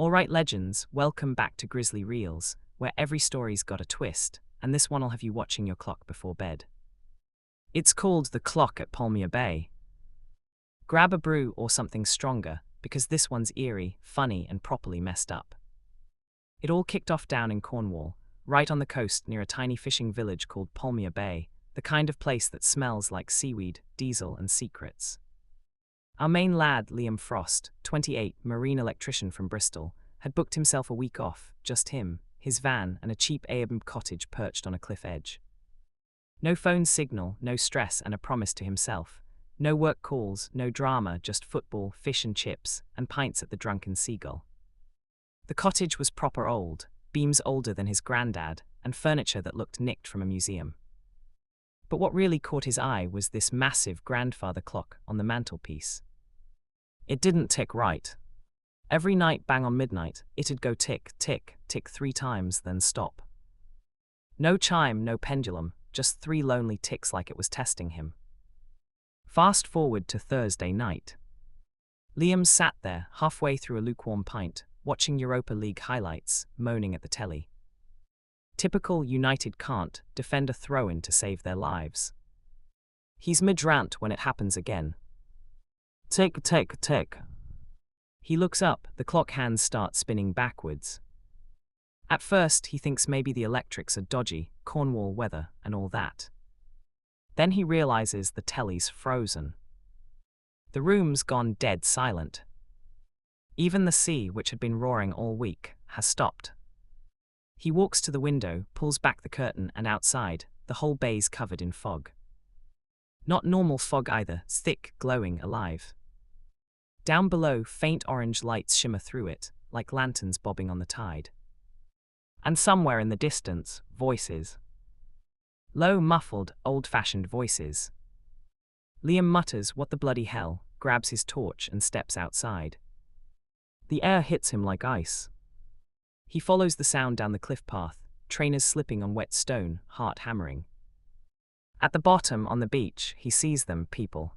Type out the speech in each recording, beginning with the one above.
Alright legends, welcome back to Grizzly Reels, where every story's got a twist, and this one'll have you watching your clock before bed. It's called The Clock at Polmere Bay. Grab a brew or something stronger, because this one's eerie, funny, and properly messed up. It all kicked off down in Cornwall, right on the coast near a tiny fishing village called Polmere Bay, the kind of place that smells like seaweed, diesel, and secrets. Our main lad, Liam Frost, 28, marine electrician from Bristol, had booked himself a week off, just him, his van, and a cheap Airbnb cottage perched on a cliff edge. No phone signal, no stress, and a promise to himself. No work calls, no drama, just football, fish and chips, and pints at the Drunken Seagull. The cottage was proper old, beams older than his granddad, and furniture that looked nicked from a museum. But what really caught his eye was this massive grandfather clock on the mantelpiece. It didn't tick right. Every night, bang on midnight, it'd go tick, tick, tick 3 times, then stop. No chime, no pendulum, just 3 lonely ticks like it was testing him. Fast forward to Thursday night. Liam sat there, halfway through a lukewarm pint, watching Europa League highlights, moaning at the telly. Typical United can't defend a throw-in to save their lives. He's mid-rant when it happens again. Tick, tick, tick. He looks up, the clock hands start spinning backwards. At first, he thinks maybe the electrics are dodgy, Cornwall weather, and all that. Then he realizes the telly's frozen. The room's gone dead silent. Even the sea, which had been roaring all week, has stopped. He walks to the window, pulls back the curtain, and outside, the whole bay's covered in fog. Not normal fog either, thick, glowing, alive. Down below, faint orange lights shimmer through it, like lanterns bobbing on the tide. And somewhere in the distance, voices. Low, muffled, old-fashioned voices. Liam mutters, "What the bloody hell," grabs his torch and steps outside. The air hits him like ice. He follows the sound down the cliff path, trainers slipping on wet stone, heart hammering. At the bottom, on the beach, he sees them, people.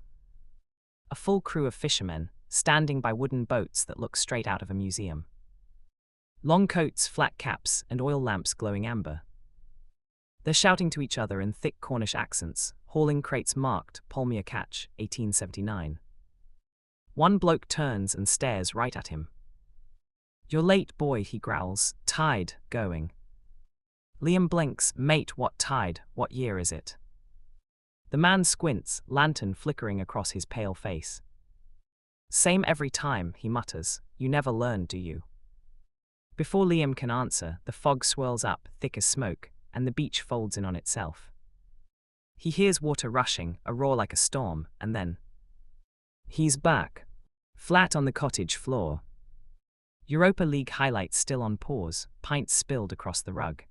A full crew of fishermen, standing by wooden boats that look straight out of a museum. Long coats, flat caps, and oil lamps glowing amber. They're shouting to each other in thick Cornish accents, hauling crates marked Polmere Catch, 1879. One bloke turns and stares right at him. "You're late, boy," he growls. "Tide, going." Liam blinks. "Mate, what tide? What year is it?" The man squints, lantern flickering across his pale face. "Same every time," he mutters. "You never learn, do you?" Before Liam can answer, the fog swirls up, thick as smoke, and the beach folds in on itself. He hears water rushing, a roar like a storm, and then he's back. Flat on the cottage floor. Europa League highlights still on pause, pints spilled across the rug.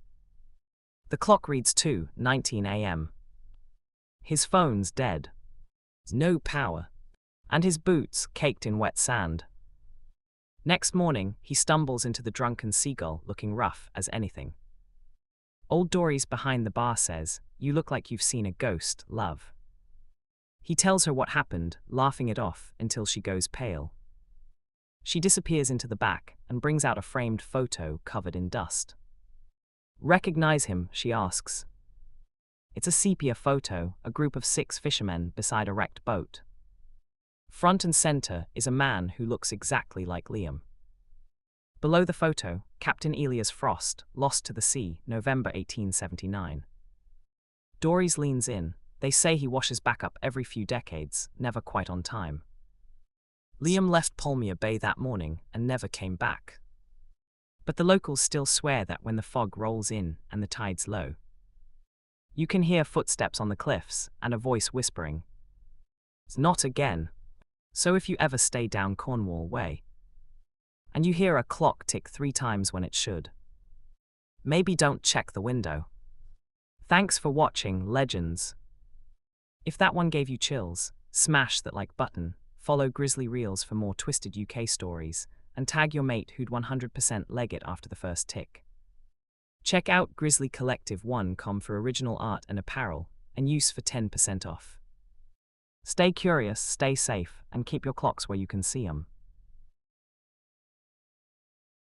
The clock reads 2:19 a.m. His phone's dead. No power. And his boots caked in wet sand. Next morning, he stumbles into the Drunken Seagull looking rough as anything. Old Dory's behind the bar says, "You look like you've seen a ghost, love." He tells her what happened, laughing it off until she goes pale. She disappears into the back and brings out a framed photo covered in dust. "Recognize him?" she asks. It's a sepia photo, a group of 6 fishermen beside a wrecked boat. Front and center is a man who looks exactly like Liam. Below the photo, Captain Elias Frost, lost to the sea, November 1879. Dory's leans in. They say he washes back up every few decades, never quite on time. Liam left Polmere Bay that morning and never came back. But the locals still swear that when the fog rolls in and the tide's low, you can hear footsteps on the cliffs and a voice whispering, "Not again." So if you ever stay down Cornwall way, and you hear a clock tick 3 times when it should, maybe don't check the window. Thanks for watching, legends. If that one gave you chills, smash that like button, follow Grizzly Reels for more twisted UK stories, and tag your mate who'd 100% leg it after the first tick. Check out grizzlycollective1.com for original art and apparel, and use for 10% off. Stay curious, stay safe, and keep your clocks where you can see 'em.